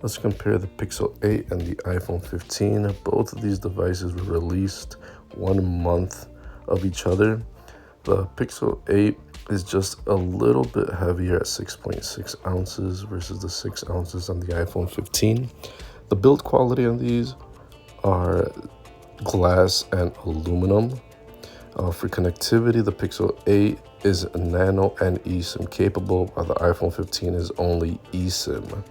Let's compare the Pixel 8 and the iPhone 15. Both of these devices were released 1 month of each other. The Pixel 8 is just a little bit heavier at 6.6 ounces versus the 6 ounces on the iPhone 15. The build quality on these are glass and aluminum. For connectivity, the Pixel 8 is nano and eSIM capable, while the iPhone 15 is only eSIM.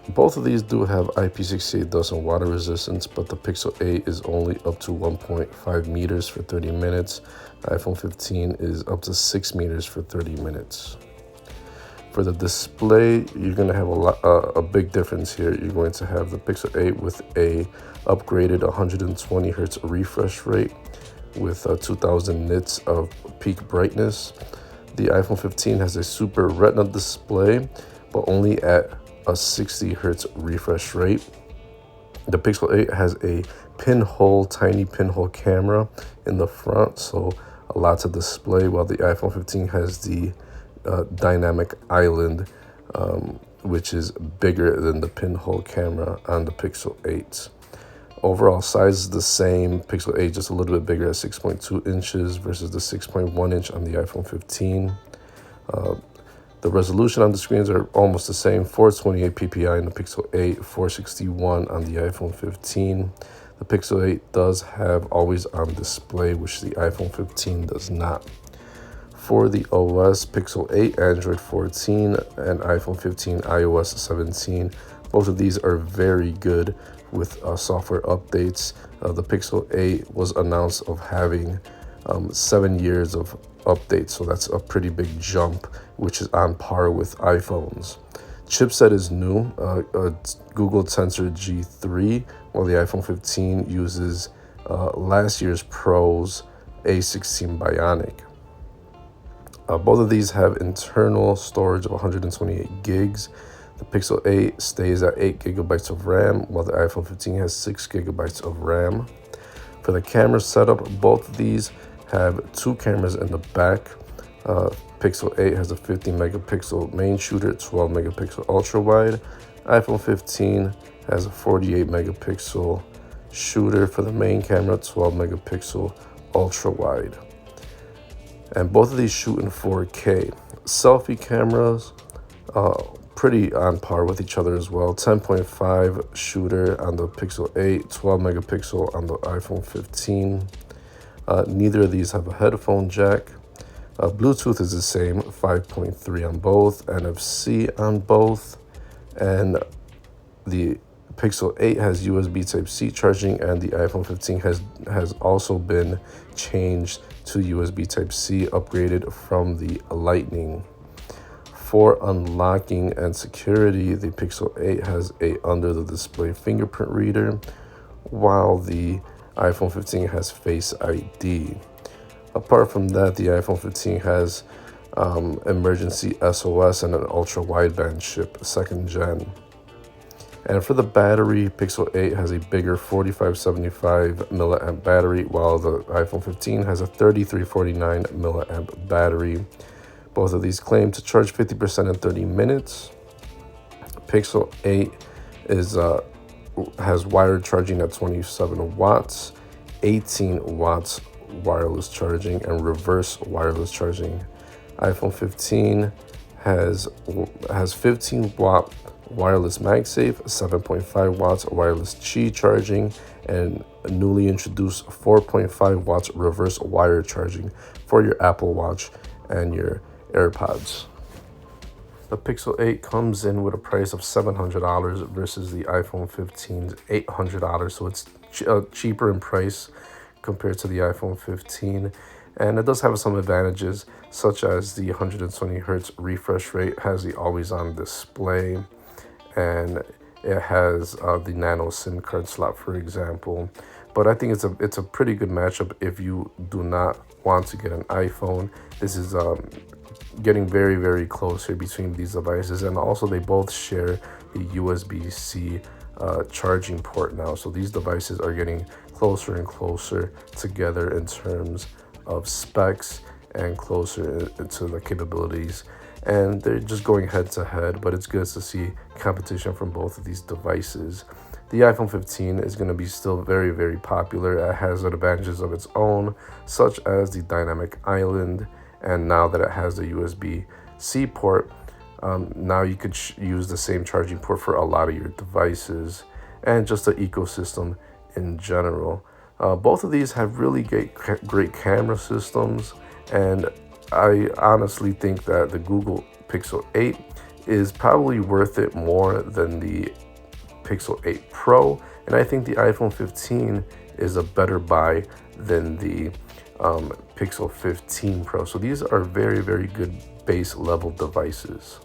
Both of these do have IP68 dust and water resistance, but the Pixel 8 is only up to 1.5 meters for 30 minutes. The iPhone 15 is up to 6 meters for 30 minutes. For the display, you're going to have a big difference here. You're going to have the Pixel 8 with a upgraded 120 hertz refresh rate with 2000 nits of peak brightness. The iPhone 15 has a Super Retina display, but only at a 60 hertz refresh rate. The Pixel 8 has a tiny pinhole camera in the front, so a lot to display, while the iPhone 15 has the dynamic island, which is bigger than the pinhole camera on the Pixel 8. Overall size is the same. Pixel 8 just a little bit bigger at 6.2 inches versus the 6.1 inch on the iPhone 15. The resolution on the screens are almost the same, 428 ppi in the Pixel 8, 461 on the iPhone 15. The Pixel 8 does have always on display, which the iPhone 15 does not. For the OS, Pixel 8 Android 14 and iPhone 15 iOS 17. Both of these are very good with software updates. The Pixel 8 was announced of having 7 years of updates, so that's a pretty big jump, which is on par with iPhones. Chipset is new, Google Tensor G3, while the iPhone 15 uses last year's Pro's A16 Bionic. Both of these have internal storage of 128 gigs. The Pixel 8 stays at 8 gigabytes of RAM, while the iPhone 15 has 6 gigabytes of RAM. For the camera setup, both of these have two cameras in the back. Pixel 8 has a 50 megapixel main shooter, 12 megapixel ultra wide. iPhone 15 has a 48 megapixel shooter for the main camera, 12 megapixel ultra wide. And both of these shoot in 4K. Selfie cameras, pretty on par with each other as well. 10.5 shooter on the Pixel 8, 12 megapixel on the iPhone 15. Neither of these have a headphone jack. Bluetooth is the same, 5.3 on both, NFC on both, and the Pixel 8 has USB Type-C charging, and the iPhone 15 has also been changed to USB Type-C, upgraded from the Lightning. For unlocking and security, the Pixel 8 has a under-the-display fingerprint reader, while the iPhone 15 has Face ID. Apart from that, the iPhone 15 has emergency SOS and an ultra-wideband chip, 2nd gen. And for the battery, Pixel 8 has a bigger 4575 milliamp battery, while the iPhone 15 has a 3349 milliamp battery. Both of these claim to charge 50% in 30 minutes. Pixel 8 has wired charging at 27 watts, 18 watts wireless charging, and reverse wireless charging. iPhone 15 has 15 watt wireless MagSafe, 7.5 watts wireless Qi charging, and a newly introduced 4.5 watts reverse wire charging for your Apple Watch and your AirPods. The Pixel 8 comes in with a price of $700 versus the iPhone 15's $800, so it's cheaper in price compared to the iPhone 15. And it does have some advantages, such as the 120 hertz refresh rate, has the always-on display, and it has the nano SIM card slot, for example. But I think it's a pretty good matchup if you do not want to get an iPhone. This is getting very, very close here between these devices, and also they both share the USB-C charging port now. So these devices are getting closer and closer together in terms of specs and closer to the capabilities and they're just going head to head, but it's good to see competition from both of these devices. The iPhone 15 is going to be still very, very popular. It has advantages of its own, such as the dynamic island, and now that it has the USB-C port, now you could use the same charging port for a lot of your devices, and just the ecosystem in general. Both of these have really great camera systems, and I honestly think that the Google Pixel 8 is probably worth it more than the Pixel 8 Pro, and I think the iPhone 15 is a better buy than the Pixel 15 Pro. So these are very, very good base level devices.